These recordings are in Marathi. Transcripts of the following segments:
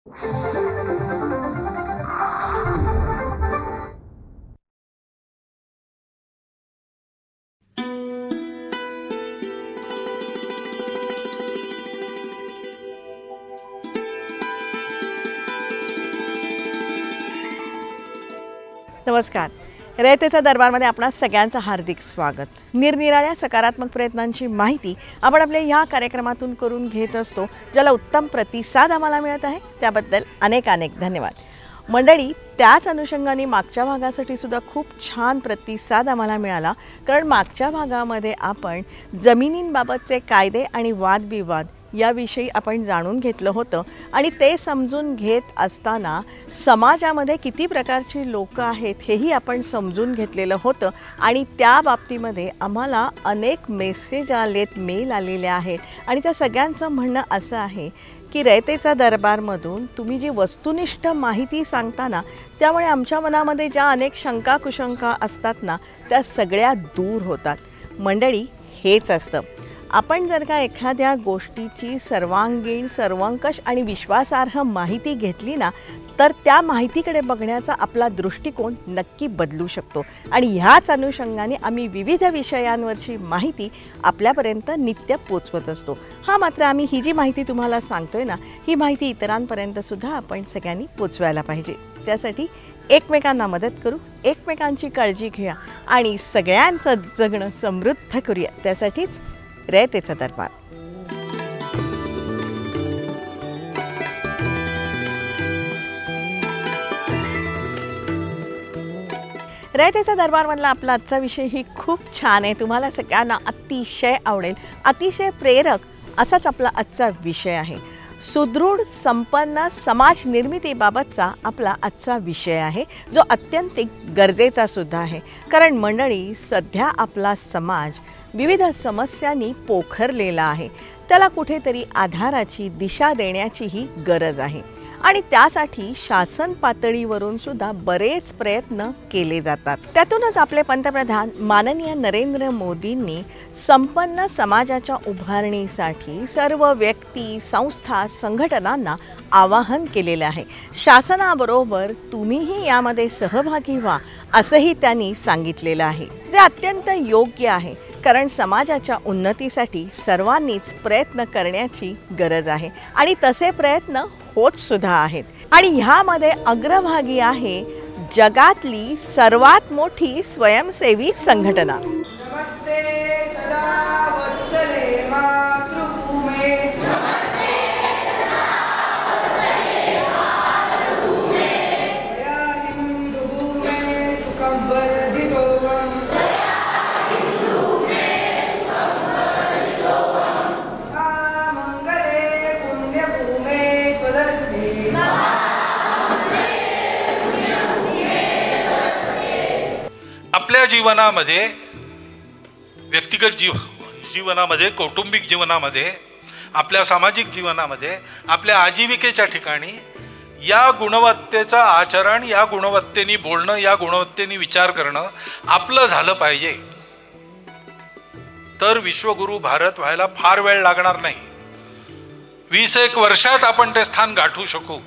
नमस्कार. रयतेचा दरबारमध्ये आपणा सगळ्यांचं हार्दिक स्वागत. निरनिराळ्या सकारात्मक प्रयत्नांची माहिती आपण आपल्या ह्या कार्यक्रमातून करून घेत असतो, ज्याला उत्तम प्रतिसाद आम्हाला मिळत आहे त्याबद्दल अनेक अनेक धन्यवाद. मंडळी, त्याच अनुषंगाने मागच्या भागासाठी सुद्धा खूप छान प्रतिसाद आम्हाला मिळाला, कारण मागच्या भागामध्ये आपण जमिनींबाबतचे कायदे आणि वादविवाद याविषयी आपण जाणून घेतलं होतं आणि ते समजून घेत असताना समाजामध्ये किती प्रकारची लोक आहेत हेही आपण समजून घेतलेलं होतं आणि त्या बाबतीमध्ये आम्हाला अनेक मेसेज आलेत, मेल आलेले आहेत आणि त्या सगळ्यांचं म्हणणं असं आहे की रयतेचा दरबारमधून तुम्ही जी वस्तुनिष्ठ माहिती सांगता ना, त्यामुळे आमच्या मनामध्ये ज्या अनेक शंका कुशंका असतात ना, त्या सगळ्या दूर होतात. मंडळी, हेच असतं. आपण जर का एखाद्या गोष्टीची सर्वांगीण, सर्वंकष आणि विश्वासार्ह माहिती घेतली ना, तर त्या माहितीकडे बघण्याचा आपला दृष्टिकोन नक्की बदलू शकतो आणि ह्याच अनुषंगाने आम्ही विविध विषयांवरची माहिती आपल्यापर्यंत नित्य पोचवत असतो. मात्र आम्ही ही जी माहिती तुम्हाला सांगतोय ना, ही माहिती इतरांपर्यंतसुद्धा आपण सगळ्यांनी पोचवायला पाहिजे. त्यासाठी एकमेकांना मदत करू, एकमेकांची काळजी घेऊया आणि सगळ्यांचं जगणं समृद्ध करूया. त्यासाठीच रयतेचा दरबार. रयतेचा दरबारमधला आपला आजचा विषय ही खूप छान आहे. तुम्हाला सगळ्यांना अतिशय आवडेल, अतिशय प्रेरक असाच आपला आजचा विषय आहे. सुदृढ संपन्न समाज निर्मितीबाबतचा आपला आजचा विषय आहे, जो अत्यंत गरजेचा सुद्धा आहे. कारण मंडळी, सध्या आपला समाज विविध समस्यांनी पोखरलेला आहे. त्याला कुठेतरी आधाराची दिशा देण्याचीही गरज आहे आणि त्यासाठी शासन पातळीवरून सुद्धा बरेच प्रयत्न केले जातात. त्यातूनच आपले पंतप्रधान माननीय नरेंद्र मोदींनी संपन्न समाजाच्या उभारणीसाठी सर्व व्यक्ती, संस्था, संघटनांना आवाहन केलेले आहे. शासनाबरोबर तुम्हीही यामध्ये सहभागी व्हा असंही त्यांनी सांगितलेलं आहे, जे अत्यंत योग्य आहे. कारण समाजाच्या उन्नतीसाठी सर्वांनीच प्रयत्न करण्याची गरज आहे आणि तसे प्रयत्न होत सुद्धा आहेत. आणि ह्यामध्ये अग्रभागी आहे जगातली सर्वात मोठी स्वयंसेवी संघटना. नमस्ते सदा वत्सले मातृभूमे, मया हिंदुभूमे सुखं वर्धितोऽहम्, मंगले पुण्यभूमे त्वदर्थे, आपल्या जीवनामध्ये, व्यक्तिगत जीवनामध्ये, कौटुंबिक जीवनामध्ये, आपल्या सामाजिक जीवनामध्ये, आपल्या आजीविकेच्या ठिकाणी या गुणवत्तेचं आचरण, या गुणवत्तेने बोलणं, या गुणवत्तेने विचार करणं आपलं झालं पाहिजे. तर विश्वगुरु भारत व्हायला फार वेळ लागणार नाही. 20-1 वर्षात आपण ते स्थान गाठू शकू.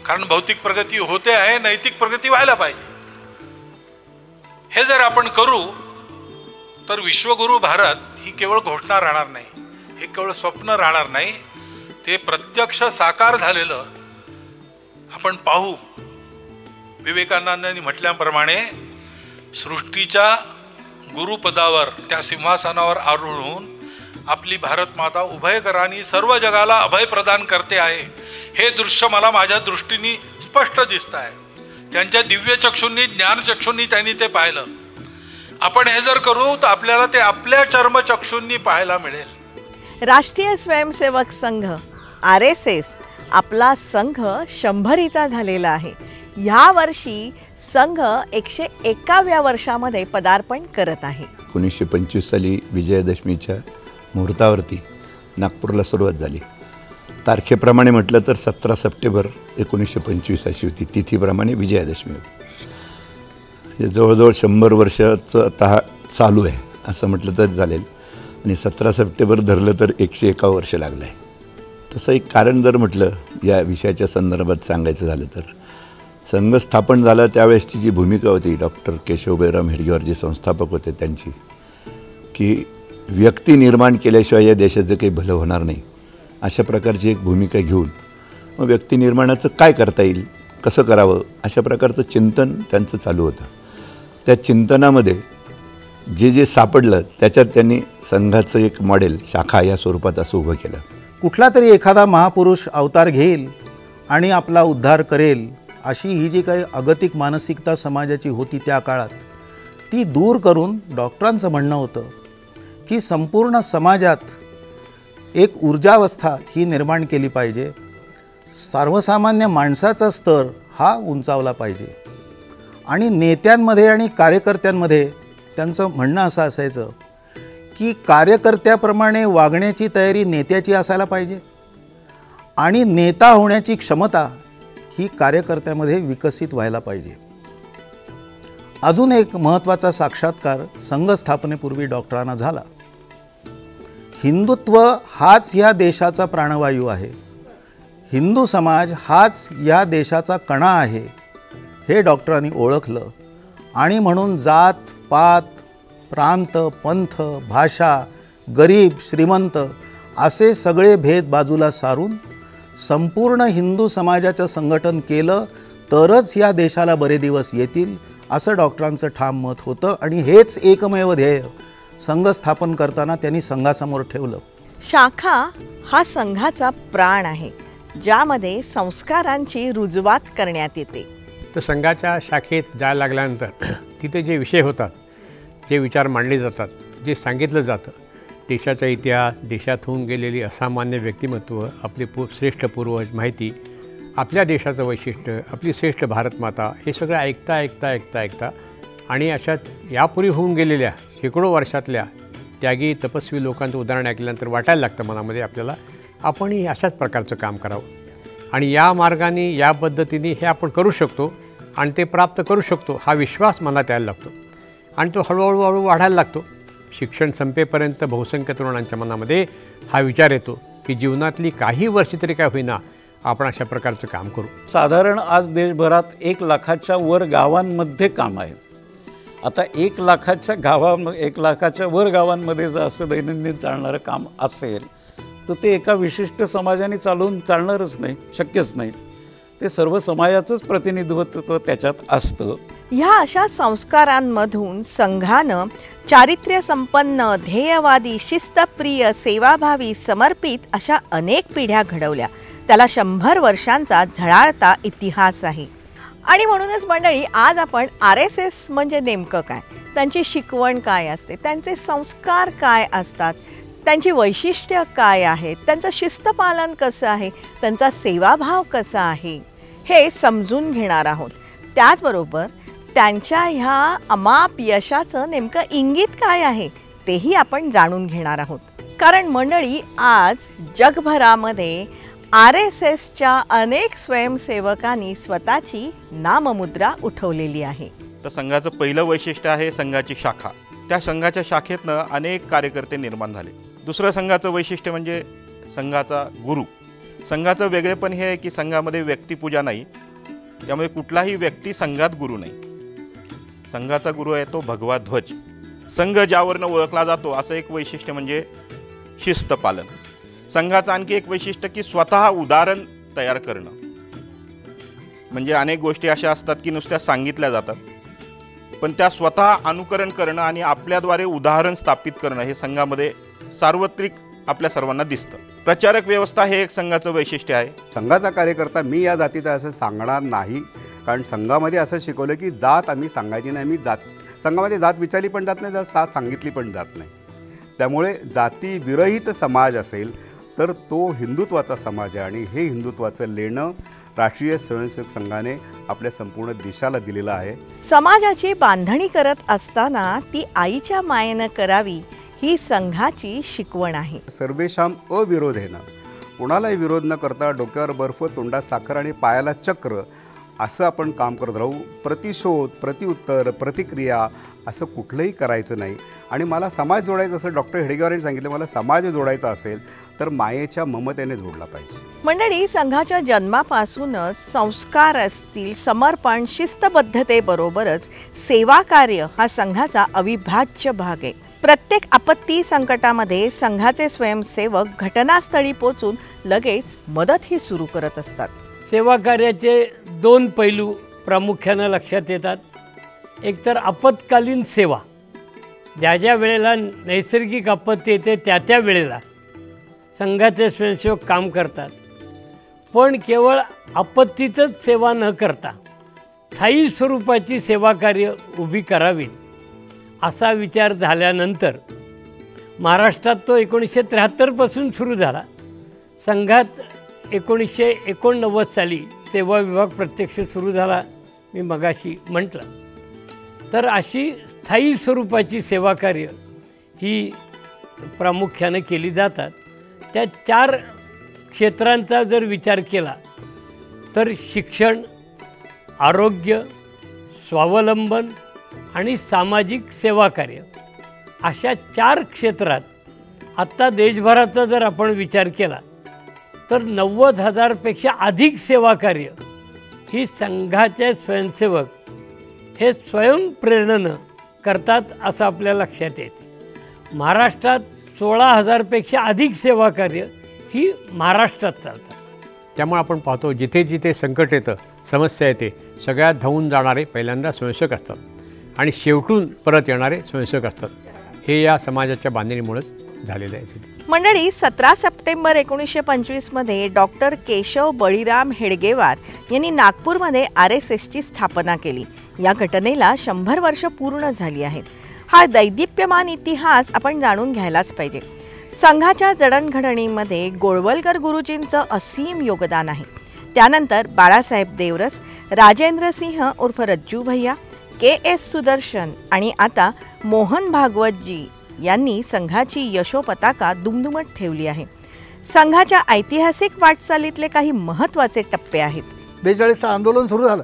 कारण भौतिक प्रगती होते आहे, नैतिक प्रगती व्हायला पाहिजे. हे जर आपण करू तर विश्वगुरु भारत ही केवळ घोषणा राहणार नाही, हे केवळ स्वप्न राहणार नाही, ते प्रत्यक्ष साकार झालेलं आपण पाहू. विवेकानंदांनी म्हटल्याप्रमाणे सृष्टीच्या गुरुपदावर, त्या सिंहासनावर आरूढ होऊन आपली भारत माता उभयकरांनी सर्व जगाला अभय प्रदान करते आहे. हे दृश्य मला माझ्या दृष्टीने स्पष्ट दिसत आहे. त्यांच्या दिव्य चक्षुंनी, ज्ञानचक्षुंनी त्यांनी ते पाहिलं. आपण हे जर करू तर आपल्याला ते आपल्या चर्मचक्षुंनी पाहायला मिळेल. राष्ट्रीय स्वयंसेवक संघ RSS आपला संघ 100रीचा झालेला आहे. ह्या वर्षी संघ 101व्या वर्षामध्ये पदार्पण करत आहे. 1925 साली विजयादशमीच्या मुहूर्तावरती नागपूरला सुरुवात झाली. तारखेप्रमाणे म्हटलं तर 17 सप्टेंबर 1925 अशी होती. तिथीप्रमाणे विजयादशमी होती. जवळजवळ 100 वर्षाचं आता चालू आहे असं म्हटलं तर चालेल. आणि 17 सप्टेंबर धरलं तर 101 वर्ष लागलं आहे. तसं एक कारण जर म्हटलं या विषयाच्या संदर्भात सांगायचं झालं तर संघ स्थापन झालं त्यावेळेसची जी भूमिका होती डॉक्टर केशवराव हेडगेवार जे संस्थापक होते त्यांची, की व्यक्ती निर्माण केल्याशिवाय या देशाचं काही भलं होणार नाही अशा प्रकारची एक भूमिका घेऊन मग व्यक्ती निर्माणाचं काय करता येईल, कसं करावं अशा प्रकारचं चिंतन त्यांचं चालू होतं. त्या चिंतनामध्ये जे जे सापडलं त्याच्यात त्यांनी संघाचं एक मॉडेल शाखा या स्वरूपात असं उभं केलं. कुठला तरी एखादा महापुरुष अवतार घेईल आणि आपला उद्धार करेल अशी ही जी काही अगतिक मानसिकता समाजाची होती त्या काळात, ती दूर करून डॉक्टरांचं म्हणणं होतं की संपूर्ण समाजात एक ऊर्जावस्था ही निर्माण केली पाहिजे. सर्वसामान्य माणसाचा स्तर हा उंचावला पाहिजे. आणि नेत्यांमध्ये आणि कार्यकर्त्यांमध्ये त्यांचं म्हणणं असं असायचं की कार्यकर्त्याप्रमाणे वागण्याची तयारी नेत्याची असायला पाहिजे आणि नेता होण्याची क्षमता ही कार्यकर्त्यामध्ये विकसित व्हायला पाहिजे. अजून एक महत्त्वाचा साक्षात्कार संघ स्थापनेपूर्वी डॉक्टरांना झाला. हिंदुत्व हाच या देशाचा प्राणवायू आहे, हिंदू समाज हाच या देशाचा कणा आहे हे डॉक्टरांनी ओळखलं. आणि म्हणून जात पात प्रांत पंथ भाषा गरीब श्रीमंत असे सगळे भेद बाजूला सारून संपूर्ण हिंदू समाजाचं संघटन केलं तरच या देशाला बरे दिवस येतील असं डॉक्टरांचं ठाम मत होतं. आणि हेच एकमेव ध्येय संघ स्थापन करताना त्यांनी संघासमोर ठेवलं. शाखा हा संघाचा प्राण आहे, ज्यामध्ये संस्कारांची रुजवात करण्यात येते. तर संघाच्या शाखेत जायला लागल्यानंतर तिथे जे विषय होतात, जे विचार मांडले जातात, जे सांगितलं जातं, देशाचा इतिहास, देशात होऊन गेलेली असामान्य व्यक्तिमत्व, आपले श्रेष्ठ पूर्वज, माहिती, आपल्या देशाचं वैशिष्ट्य, आपली श्रेष्ठ भारतमाता, हे सगळं ऐकता आणि अशात यापूर्वी होऊन गेलेल्या शेकडो वर्षातल्या त्यागी तपस्वी लोकांचं उदाहरण ऐकल्यानंतर वाटायला लागतं मनामध्ये आपल्याला आपणही अशाच प्रकारचं काम करावं आणि या मार्गाने या पद्धतीने हे आपण करू शकतो आणि ते प्राप्त करू शकतो हा विश्वास मनात यायला लागतो आणि तो हळूहळू वाढायला लागतो. शिक्षण संपेपर्यंत बहुसंख्य तरुणांच्या मनामध्ये हा विचार येतो की जीवनातली काही वर्षे तरी काय होईना आपण अशा प्रकारचं काम करू. साधारण आज देशभरात 1 लाखाच्या वर गावांमध्ये काम आहे. आता 1 लाखाच्या वर गावांमध्ये जर असं दैनंदिन चालणारं काम असेल तर ते एका विशिष्ट समाजाने चालणारच नाही, शक्यच नाही. ते सर्व समाजाचंच प्रतिनिधित्व त्याच्यात असतं. ह्या अशा संस्कारांमधून संघानं चारित्र्य संपन्न, ध्येयवादी, शिस्तप्रिय, सेवाभावी, समर्पित अशा अनेक पिढ्या घडवल्या. त्याला 100 वर्षांचा झळाळता इतिहास आहे. आणि म्हणूनच मंडळी, आज आपण RSS म्हणजे नेमकं काय, त्यांची शिकवण काय असते, त्यांचे संस्कार काय असतात, त्यांची वैशिष्ट्य काय आहेत, त्यांचं शिस्तपालन कसं आहे, त्यांचा सेवाभाव कसा आहे, हे समजून घेणार आहोत. त्याचबरोबर त्यांच्या ह्या अमाप यशाचं नेमकं इंगित काय आहे तेही आपण जाणून घेणार आहोत. कारण मंडळी, आज जगभरामध्ये RSSच्या अनेक स्वयंसेवकांनी स्वतःची नाममुद्रा उठवलेली आहे. तर संघाचं पहिलं वैशिष्ट्य आहे संघाची शाखा. त्या संघाच्या शाखेतनं अनेक कार्यकर्ते निर्माण झाले. दुसरं संघाचं वैशिष्ट्य म्हणजे संघाचा गुरु. संघाचं वेगळेपण हे आहे की संघामध्ये व्यक्तिपूजा नाही, त्यामुळे कुठलाही व्यक्ती संघात गुरु नाही. संघाचा गुरु आहे तो भगवा ध्वज. संघ ज्यावरनं ओळखला जातो असं एक वैशिष्ट्य म्हणजे शिस्तपालन. संघाचं आणखी एक वैशिष्ट्य की स्वतः उदाहरण तयार करणं. म्हणजे अनेक गोष्टी अशा असतात की नुसत्या सांगितल्या जातात, पण त्या स्वतः अनुकरण करणं आणि आपल्याद्वारे उदाहरण स्थापित करणं हे संघामध्ये सार्वत्रिक आपल्या सर्वांना दिसतं. प्रचारक व्यवस्था हे एक संघाचं वैशिष्ट्य आहे. संघाचा कार्यकर्ता मी या जातीचा असं सांगणार नाही, कारण संघामध्ये असं शिकवलं की जात आम्ही सांगायची नाही. मी संघामध्ये जात विचारली पण जात नाही, जात सांगितली पण जात नाही. त्यामुळे जाती विरहित समाज असेल तर तो हिंदुत्वाचा समाज आहे आणि हे हिंदुत्वाचं लेणं राष्ट्रीय स्वयंसेवक संघाने आपल्या संपूर्ण देशाला दिलेलं आहे. समाजाची बांधणी करत असताना ती आईच्या मायेनं करावी ही संघाची शिकवण आहे. सर्वेशाम अविरोधेनं, कोणालाही विरोध न करता डोक्यावर बर्फ, तोंडात साखर आणि पायाला चक्र असं आपण काम करत राहू. प्रतिशोध, प्रतिउत्तर, प्रतिक्रिया असं कुठलंही करायचं नाही. आणि मला समाज जोडायचा असेल, डॉक्टर हेडगेवारांनी सांगितलं, मला समाज जोडायचा असेल तर मायेच्या ममतेने जोडला पाहिजे. मंडळी, संघाच्या जन्मापासूनच संस्कार असतील, समर्पण, शिस्तबद्धतेबरोबरच सेवा कार्य हा संघाचा अविभाज्य भाग आहे. प्रत्येक आपत्ती संकटामध्ये संघाचे स्वयंसेवक घटनास्थळी पोचून लगेच मदतही सुरू करत असतात. सेवा कार्याचे 2 पैलू प्रामुख्यानं लक्षात येतात. एकतर आपत्कालीन सेवा, ज्या ज्या वेळेला नैसर्गिक आपत्ती येते त्या त्या वेळेला संघाचे स्वयंसेवक काम करतात. पण केवळ आपत्तीतच सेवा न करता स्थायी स्वरूपाची सेवा कार्य उभी करावीत असा विचार झाल्यानंतर महाराष्ट्रात तो 1973पासून सुरू झाला. संघात 1989 साली सेवा विभाग प्रत्यक्ष सुरू झाला, मी मगाशी म्हटलं. तर अशी स्थायी स्वरूपाची सेवा कार्य ही प्रामुख्याने केली जातात. त्या 4 क्षेत्रांचा जर विचार केला तर शिक्षण, आरोग्य, स्वावलंबन आणि सामाजिक सेवा कार्य अशा 4 क्षेत्रात आत्ता देशभराचा जर आपण विचार केला तर 90,000पेक्षा अधिक सेवा कार्य ही संघाचे स्वयंसेवक हे स्वयंप्रेरणेनं करतात असं आपल्या लक्षात येते. महाराष्ट्रात 16,000पेक्षा अधिक सेवा कार्य ही महाराष्ट्रात चालतात. त्यामुळे आपण पाहतो जिथे जिथे संकट येतं, समस्या येते, सगळ्यात धावून जाणारे पहिल्यांदा स्वयंसेवक असतात आणि शेवटून परत येणारे स्वयंसेवक असतात. हे या समाजाच्या बांधणीमुळेच झालेलं आहे. मंडळी, 17 सप्टेंबर 1925मध्ये डॉक्टर केशव बळीराम हेडगेवार यांनी नागपूरमध्ये RSSची स्थापना केली. या घटनेला 100 वर्ष पूर्ण झाली आहेत. हा दैदिप्यमान इतिहास आपण जाणून घ्यायलाच पाहिजे. संघाच्या जडणघडणीमध्ये गोळवलकर गुरुजींचं असीम योगदान आहे. त्यानंतर बाळासाहेब देवरस, राजेंद्र सिंह उर्फ रज्जू भैया, KS सुदर्शन आणि आता मोहन भागवतजी यांनी संघाची यशोपताका दुमदुमत ठेवली आहे. संघाच्या ऐतिहासिक वाटचालीतले काही महत्त्वाचे टप्पे आहेत. 42चं आंदोलन सुरू झालं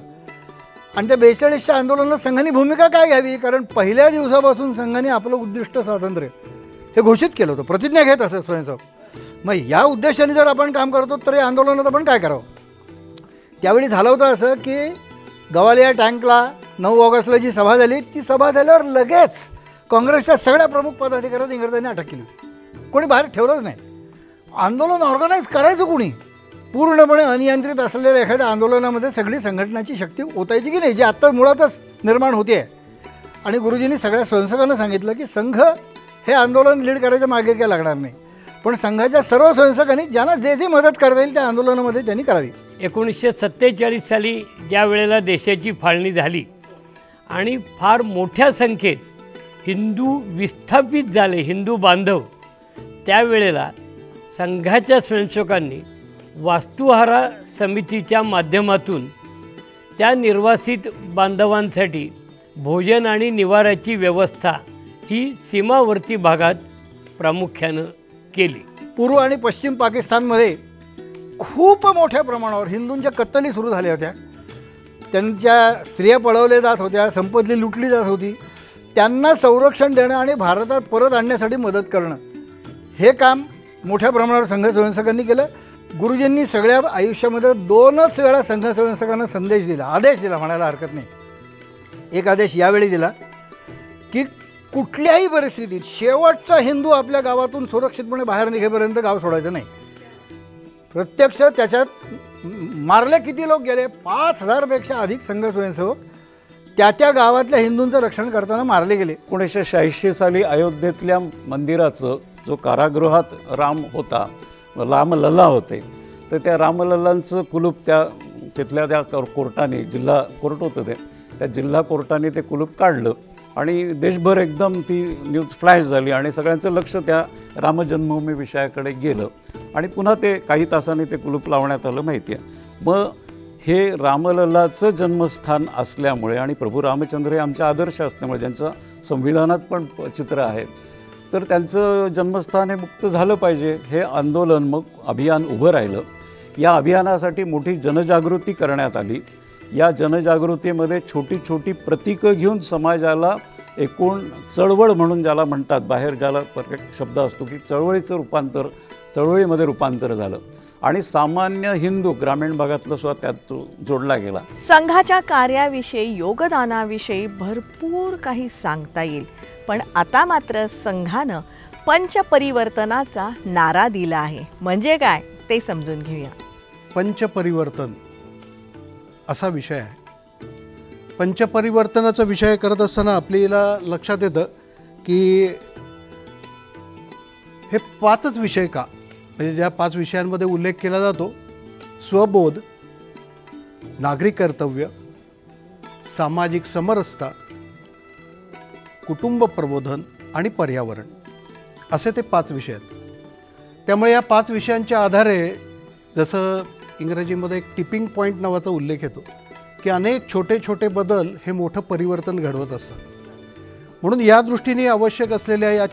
आणि त्या 42च्या आंदोलनात संघाने भूमिका काय घ्यावी, कारण पहिल्या दिवसापासून संघाने आपलं उद्दिष्ट स्वातंत्र्य हे घोषित केलं होतं, प्रतिज्ञा घेत असत स्वयंसेवक. मग या उद्देशाने जर आपण काम करतो तर या आंदोलनात आपण काय करावं. त्यावेळी झालं होतं असं की गवालिया टँकला 9 ऑगस्टला जी सभा झाली, ती सभा झाल्यावर लगेच काँग्रेसच्या सगळ्या प्रमुख पदाधिकाऱ्यांनी इंग्रजांनी अटक केली. कोणी बाहेर ठेवलंच नाही. आंदोलन ऑर्गनाईज करायचं कोणी. पूर्णपणे अनियंत्रित असलेल्या एखाद्या आंदोलनामध्ये सगळी संघटनाची शक्ती ओतायची की नाही, जी आत्ता मुळातच निर्माण होते आहे. आणि गुरुजींनी सगळ्या स्वयंसेवकांना सांगितलं की संघ हे आंदोलन लीड करायच्या मागे काय लागणार नाही, पण संघाच्या सर्व स्वयंसेवकांनी ज्यांना जे जे मदत करता येईल त्या आंदोलनामध्ये त्यांनी करावी. 1947 साली ज्या वेळेला देशाची फाळणी झाली आणि फार मोठ्या संख्येत हिंदू विस्थापित झाले, हिंदू बांधव, त्यावेळेला संघाच्या स्वयंसेवकांनी वास्तुहारा समितीच्या माध्यमातून त्या निर्वासित बांधवांसाठी भोजन आणि निवाऱ्याची व्यवस्था ही सीमावर्ती भागात प्रामुख्यानं केली. पूर्व आणि पश्चिम पाकिस्तानमध्ये खूप मोठ्या प्रमाणावर हिंदूंच्या कत्तली सुरू झाल्या होत्या. त्यांच्या स्त्रिया पळवल्या जात होत्या, संपत्ती लुटली जात होती. त्यांना संरक्षण देणं आणि भारतात परत आणण्यासाठी मदत करणं हे काम मोठ्या प्रमाणावर संघ स्वयंसेवकांनी केलं. गुरुजींनी सगळ्या आयुष्यामध्ये 2च वेळा संघ स्वयंसेवकांना संदेश दिला, आदेश दिला म्हणायला हरकत नाही. एक आदेश यावेळी दिला की कुठल्याही परिस्थितीत शेवटचा हिंदू आपल्या गावातून सुरक्षितपणे बाहेर निघेपर्यंत गाव सोडायचं नाही. प्रत्यक्ष त्याच्यात मारले किती लोक गेले, 5,000पेक्षा अधिक संघ स्वयंसेवक त्या गावातल्या हिंदूंचं रक्षण करताना मारले गेले. 1986 साली अयोध्येतल्या मंदिराचं जो कारागृहात राम होता, रामलल्ला होते, तर त्या रामलल्लांचं कुलूप तिथल्या त्या कोर्टाने, जिल्हा कोर्ट होतं ते, त्या जिल्हा कोर्टाने ते कुलूप काढलं आणि देशभर एकदम ती न्यूज फ्लॅश झाली आणि सगळ्यांचं लक्ष त्या रामजन्मभूमी विषयाकडे गेलं आणि पुन्हा ते काही तासांनी ते कुलूप लावण्यात आलं माहिती आहे. मग हे रामलल्लाचं जन्मस्थान असल्यामुळे आणि प्रभू रामचंद्र हे आमचे आदर्श असल्यामुळे, ज्यांचं संविधानात पण चित्र आहे, तर त्यांचं जन्मस्थान हे मुक्त झालं पाहिजे. हे आंदोलन मग अभियान उभं राहिलं. या अभियानासाठी मोठी जनजागृती करण्यात आली. या जनजागृतीमध्ये छोटी छोटी प्रतीकं घेऊन समाजाला एकूण चळवळ म्हणून ज्याला म्हणतात, बाहेर ज्याला परफेक्ट शब्द असतो की चळवळीचं रूपांतर, चळवळीमध्ये रूपांतर झालं आणि सामान्य हिंदू ग्रामीण भागातलं सुद्धा त्यात जोडला गेला. संघाच्या कार्याविषयी, योगदानाविषयी भरपूर काही सांगता येईल, पण आता मात्र संघानं पंचपरिवर्तनाचा नारा दिला आहे. म्हणजे काय ते समजून घेऊया. पंचपरिवर्तन असा विषय आहे. पंचपरिवर्तनाचा विषय करत असताना आपल्याला लक्षात येतं की हे 5च विषय का, म्हणजे ज्या 5 विषयांमध्ये उल्लेख केला जातो, स्वबोध, नागरी कर्तव्य, सामाजिक समरसता, कुटुंब प्रबोधन आणि पर्यावरण, असे ते 5 विषय आहेत. त्यामुळे या 5 विषयांच्या आधारे जसं इंग्रजीमध्ये एक टिपिंग पॉईंट नावाचा उल्लेख येतो की अनेक छोटे छोटे बदल हे मोठं परिवर्तन घडवत असतात. म्हणून या दृष्टीने आवश्यक असलेल्या या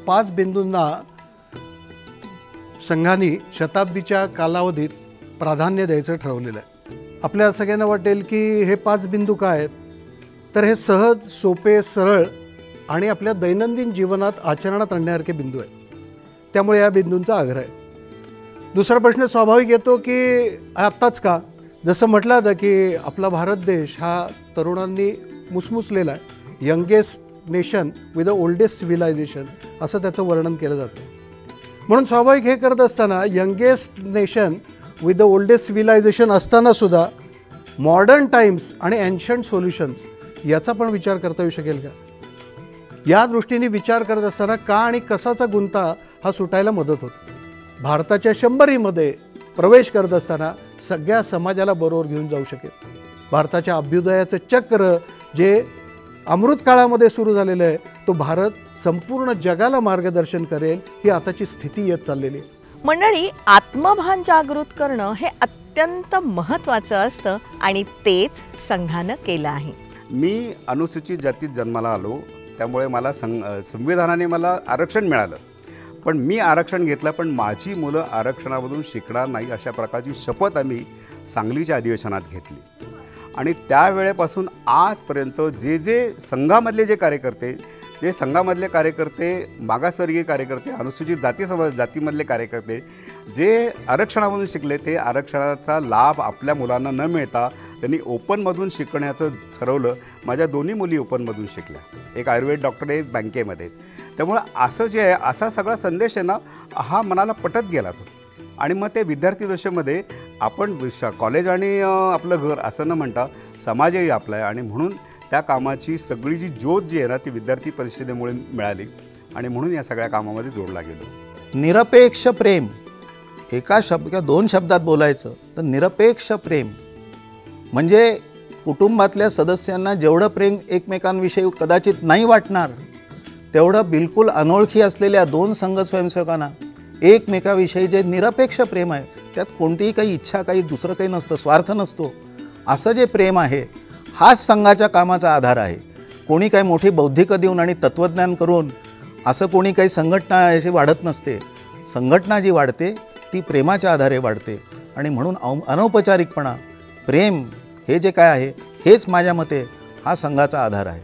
5 बिंदूंना संघाने शताब्दीच्या कालावधीत प्राधान्य द्यायचं ठरवलेलं आहे. आपल्या सगळ्यांना वाटेल की हे 5 बिंदू काय आहेत, तर हे सहज, सोपे, सरळ आणि आपल्या दैनंदिन जीवनात आचरणात आणण्यासारखे बिंदू आहेत. त्यामुळे या बिंदूंचा आग्रह आहे. दुसरा प्रश्न स्वाभाविक येतो की आत्ताच का, जसं म्हटलं होतं की आपला भारत देश हा तरुणांनी मुसमुसलेला आहे, youngest nation with the oldest civilisation असं त्याचं वर्णन केलं जातं. म्हणून स्वाभाविक हे करत असताना youngest nation with the oldest civilisation असतानासुद्धा मॉडर्न टाइम्स आणि एन्शंट सोल्युशन्स याचा पण विचार करता येऊ शकेल का. या दृष्टीने विचार करत असताना का आणि कसाचा गुंता हा सुटायला मदत होते. भारताच्या 100मध्ये प्रवेश करत असताना सगळ्या समाजाला बरोबर घेऊन जाऊ शकेल. भारताच्या अभ्युदयाचं चक्र जे अमृतकाळामध्ये सुरू झालेलं आहे, तो भारत संपूर्ण जगाला मार्गदर्शन करेल, ही आताची स्थिती येत चाललेली आहे. मंडळी, आत्मभान जागृत करणं हे अत्यंत महत्त्वाचं असतं आणि तेच संघानं केलं आहे. मी अनुसूचित जातीत जन्माला आलो, त्यामुळे मला संविधानाने मला आरक्षण मिळालं. पण मी आरक्षण घेतलं, पण माझी मुलं आरक्षणामधून शिकणार नाही अशा प्रकारची शपथ आम्ही सांगलीच्या अधिवेशनात घेतली. आणि त्यावेळेपासून आजपर्यंत जे संघामधले जे कार्यकर्ते, जे संघामधले कार्यकर्ते, मागासवर्गीय कार्यकर्ते, अनुसूचित जातीमधले कार्यकर्ते जे आरक्षणामधून शिकले, ते आरक्षणाचा लाभ आपल्या मुलांना न मिळता त्यांनी ओपनमधून शिकण्याचं ठरवलं. माझ्या 2 मुली ओपनमधून शिकल्या. एक आयुर्वेद डॉक्टर आहे, बँकेमध्ये. त्यामुळं असं जे आहे, असा सगळा संदेश आहे ना, हा मनाला पटत गेला तो. आणि मग ते विद्यार्थी दशेमध्ये आपण कॉलेज आणि आपलं घर असं न म्हणता समाजही आपला आहे. आणि म्हणून त्या कामाची सगळी जी ज्योत जी आहे ना, ती विद्यार्थी परिषदेमुळे मिळाली आणि म्हणून या सगळ्या कामामध्ये जोडला गेलो. निरपेक्ष प्रेम, एका शब्द किंवा 2 शब्दात बोलायचं तर निरपेक्ष प्रेम म्हणजे कुटुंबातल्या सदस्यांना जेवढं प्रेम एकमेकांविषयी कदाचित नाही वाटणार, तेवढं बिलकुल अनोळखी असलेल्या 2 संघ स्वयंसेवकांना एकमेकाविषयी जे निरपेक्ष प्रेम आहे, त्यात कोणतीही काही इच्छा, काही दुसरं काही नसतं, स्वार्थ नसतो, असं जे प्रेम आहे, हाच संघाच्या कामाचा आधार आहे. कोणी काही मोठी बौद्धिक देऊन आणि तत्त्वज्ञान करून असं कोणी काही संघटना अशी वाढत नसते. संघटना जी वाढते ती प्रेमाच्या आधारे वाढते. आणि म्हणून अनौपचारिकपणा, प्रेम हे जे काय आहे, हेच माझ्या मते हा संघाचा आधार आहे.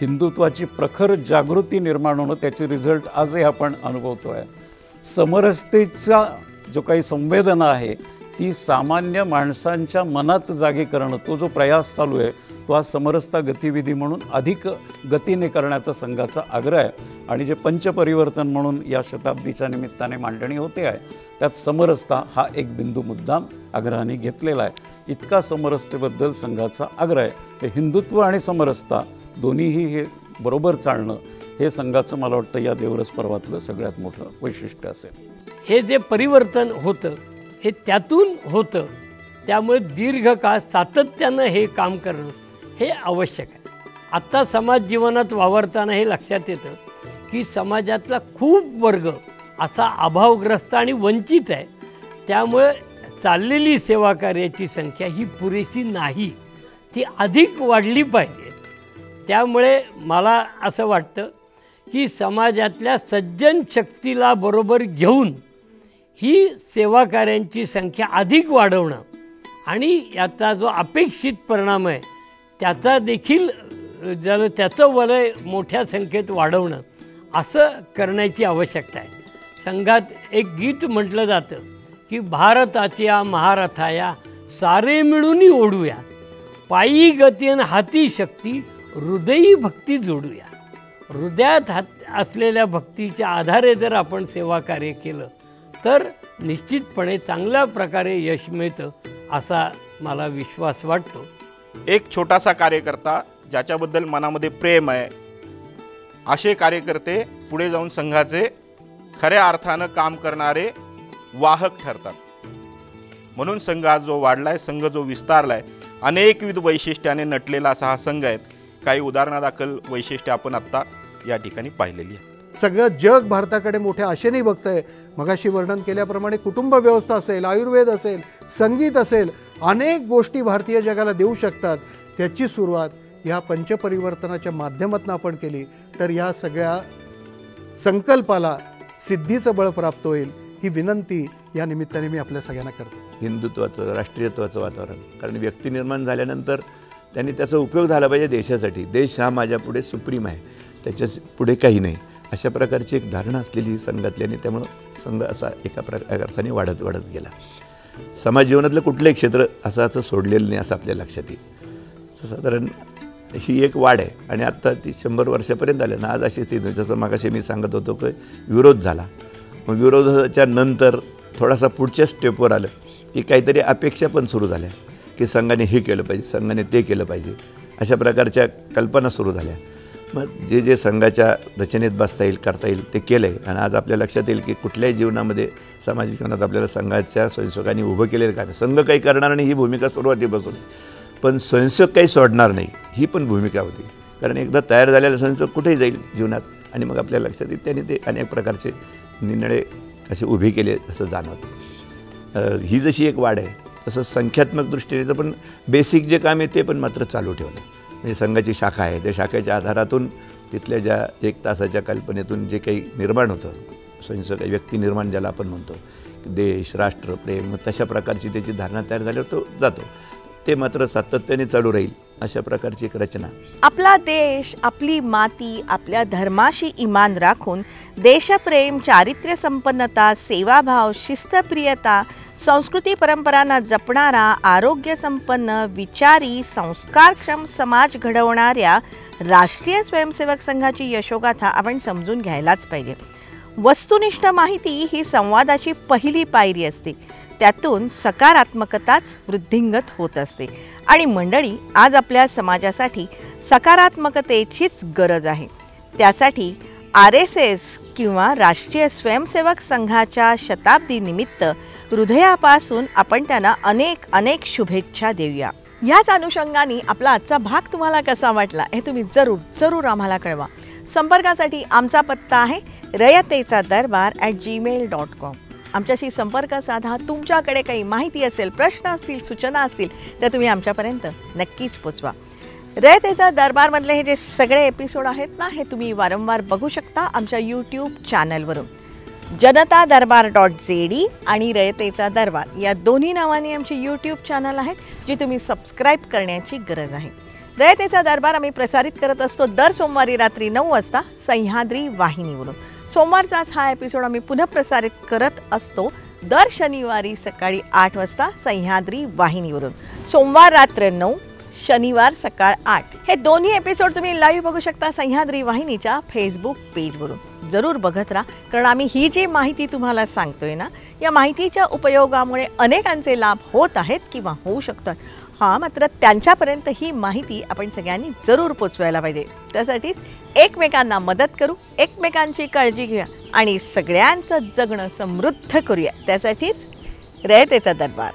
हिंदुत्वाची प्रखर जागृती निर्माण होणं, त्याचे रिझल्ट आजही आपण अनुभवतो आहे. समरसतेचा जो काही संवेदना आहे, ती सामान्य माणसांच्या मनात जागी करणं, तो जो प्रयास चालू आहे, तो आज समरसता गतिविधी म्हणून अधिक गतीने करण्याचा संघाचा आग्रह आहे. आणि जे पंचपरिवर्तन म्हणून या शताब्दीच्या निमित्ताने मांडणी होते आहे, त्यात समरसता हा एक बिंदू मुद्दाम आग्रहाने घेतलेला आहे. इतका समरसतेबद्दल संघाचा आग्रह आहे. ते हिंदुत्व आणि समरसता दोन्हीही हे बरोबर चालणं, हे संघाचं मला वाटतं या देवरस पर्वातलं सगळ्यात मोठं वैशिष्ट्य असेल. हे जे परिवर्तन होतं हे त्यातून होतं, त्यामुळे दीर्घकाळ सातत्यानं हे काम करणं हे आवश्यक आहे. आत्ता समाज जीवनात वावरताना हे लक्षात येतं की समाजातला खूप वर्ग असा अभावग्रस्त आणि वंचित आहे. त्यामुळे चाललेली सेवा कार्याची संख्या ही पुरेशी नाही, ती अधिक वाढली पाहिजे. त्यामुळे मला असं वाटतं की समाजातल्या सज्जन शक्तीला बरोबर घेऊन ही सेवा कार्यांची संख्या अधिक वाढवणं आणि याचा जो अपेक्षित परिणाम आहे त्याचा देखील ज्याला त्याचं वलय मोठ्या संख्येत वाढवणं असं करण्याची आवश्यकता आहे. संघात एक गीत म्हटलं जातं की भारताच्या महारथाया सारे मिळून ओढूया, पायी गतीन हाती शक्ती हृदयी भक्ती जोडूया. हृदयात असलेल्या भक्तीच्या आधारे जर आपण सेवा कार्य केलं तर निश्चितपणे चांगल्या प्रकारे यश मिळतं असा मला विश्वास वाटतो. एक छोटासा कार्यकर्ता ज्याच्याबद्दल मनामध्ये प्रेम आहे असे कार्यकर्ते पुढे जाऊन संघाचे खऱ्या अर्थानं काम करणारे वाहक ठरतात. म्हणून संघ आज जो वाढला आहे, संघ जो विस्तारला आहे, अनेकविध वैशिष्ट्याने नटलेला असा हा संघ आहे. काही उदाहरणादाखल वैशिष्ट्य आपण आत्ता या ठिकाणी पाहिलेली आहे. सगळं जग भारताकडे मोठ्या आशेने बघतंय. मगाशी वर्णन केल्याप्रमाणे कुटुंब व्यवस्था असेल, आयुर्वेद असेल, संगीत असेल, अनेक गोष्टी भारतीय जगाला देऊ शकतात. त्याची सुरुवात ह्या पंचपरिवर्तनाच्या माध्यमातून आपण केली तर या सगळ्या संकल्पाला सिद्धीचं बळ प्राप्त होईल ही विनंती या निमित्ताने मी आपल्या सगळ्यांना करतो. हिंदुत्वाचं, राष्ट्रीयत्वाचं वातावरण, कारण व्यक्ती निर्माण झाल्यानंतर त्यांनी त्याचा उपयोग झाला पाहिजे देशासाठी. देश हा माझ्या पुढे सुप्रीम आहे, त्याच्या पुढे काही नाही, अशा प्रकारची एक धारणा असलेली संघातल्याने, त्यामुळं संघ असा एका अर्थाने वाढत गेला. समाज जीवनातलं कुठलंही क्षेत्र असं सोडलेलं नाही असं आपल्या लक्षात येईल. साधारण ही एक वाढ आहे आणि आत्ता ती 100 वर्षापर्यंत आलं ना. आज अशी स्थिती, जसं मागाशी मी सांगत होतो की विरोध झाला, मग विरोधाच्या नंतर थोडासा पुढच्या स्टेपवर आलं की काहीतरी अपेक्षा पण सुरू झाल्या की संघाने हे केलं पाहिजे, संघाने ते केलं पाहिजे, अशा प्रकारच्या कल्पना सुरू झाल्या. मग जे संघाच्या रचनेत बसता येईल, करता येईल ते केलं आहे. आणि आज आपल्या लक्षात येईल की कुठल्याही जीवनामध्ये, सामाजिक जीवनात आपल्याला संघाच्या स्वयंसेवकांनी उभं केलेलं काम. संघ काही करणार नाही ही भूमिका सुरुवातीपासून, पण स्वयंसेवक काही सोडणार नाही ही पण भूमिका होती. कारण एकदा तयार झालेला स्वयंसेवक कुठेही जाईल जीवनात आणि मग आपल्या लक्षात येईल त्यांनी ते अनेक प्रकारचे निर्णय असे उभे केले असं जाणवतं. ही जशी एक वाढ आहे तसं संख्यात्मक दृष्टीने पण बेसिक जे काम आहे ते पण मात्र चालू ठेवणं. म्हणजे संघाची शाखा आहे, त्या शाखेच्या आधारातून तिथल्या ज्या 1 तासाच्या कल्पनेतून जे काही निर्माण होतं, स्वयंसेवक व्यक्ती निर्माण ज्याला आपण म्हणतो, देश, राष्ट्र, प्रेम, तशा प्रकारची त्याची धारणा तयार झाल्यावर तो जातो. ते मात्र सातत्याने चालू राहील अशा प्रकारची एक रचना. आपला देश, आपली माती, आपल्या धर्माशी इमान राखून देशप्रेम, चारित्र्य संपन्नता, सेवाभाव, शिस्तप्रियता, संस्कृती परंपरांना जपणारा, आरोग्य संपन्न, विचारी, संस्कारक्षम समाज घडवणाऱ्या राष्ट्रीय स्वयंसेवक संघाची यशोगाथा आपण समजून घ्यायलाच पाहिजे. वस्तुनिष्ठ माहिती ही संवादाची पहिली पायरी असते. त्यातून सकारात्मकताच वृद्धिंगत होत असते. आणि मंडळी, आज आपल्या समाजासाठी सकारात्मकतेचीच गरज आहे. त्यासाठी RSS किंवा राष्ट्रीय स्वयंसेवक संघाच्या शताब्दी निमित्त हृदयापासून आपण त्यांना अनेक शुभेच्छा देऊया. याच अनुषंगाने आपला आजचा भाग तुम्हाला कसा वाटला हे तुम्ही जरूर आम्हाला कळवा. संपर्कासाठी आमचा पत्ता आहे रयतेचादरबार@gmail.com. आमच्याशी संपर्क साधा. तुमच्याकडे काही माहिती असेल, प्रश्न असतील, सूचना असतील तर तुम्ही आमच्यापर्यंत नक्कीच पोचवा. रयतेचा दरबारमधले हे जे सगळे एपिसोड आहेत ना, हे तुम्ही वारंवार बघू शकता आमच्या यूट्यूब चॅनलवरून. जनतादरबार.zd आणि रयतेचा दरबार या दोन्ही नावांनी आमची यूट्यूब चॅनल आहेत जी तुम्ही सबस्क्राईब करण्याची गरज आहे. रयतेचा दरबार आम्ही प्रसारित करत असतो दर सोमवारी रात्री 9 वाजता सह्याद्री वाहिनीवरून. सोमवारचाच हा एपिसोड आम्ही पुन्हा प्रसारित करत असतो दर शनिवारी सकाळी 8 वाजता सह्याद्री वाहिनीवरून. सोमवार रात्र 9, शनिवार सकाळ 8 हे दोन्ही एपिसोड तुम्ही लाईव्ह बघू शकता सह्याद्री वाहिनीच्या फेसबुक पेजवरून. जरूर बघत राहा, कारण आम्ही ही जी माहिती तुम्हाला सांगतोय ना, या माहितीच्या उपयोगामुळे अनेकांचे लाभ होत आहेत किंवा होऊ शकतात. मात्र त्यांच्यापर्यंत ही माहिती आपण सगळ्यांनी जरूर पोचवायला पाहिजे. त्यासाठीच एकमेकांना मदत करू, एकमेकांची काळजी घेऊया आणि सगळ्यांचं जगणं समृद्ध करूया. त्यासाठीच रयतेचा दरबार.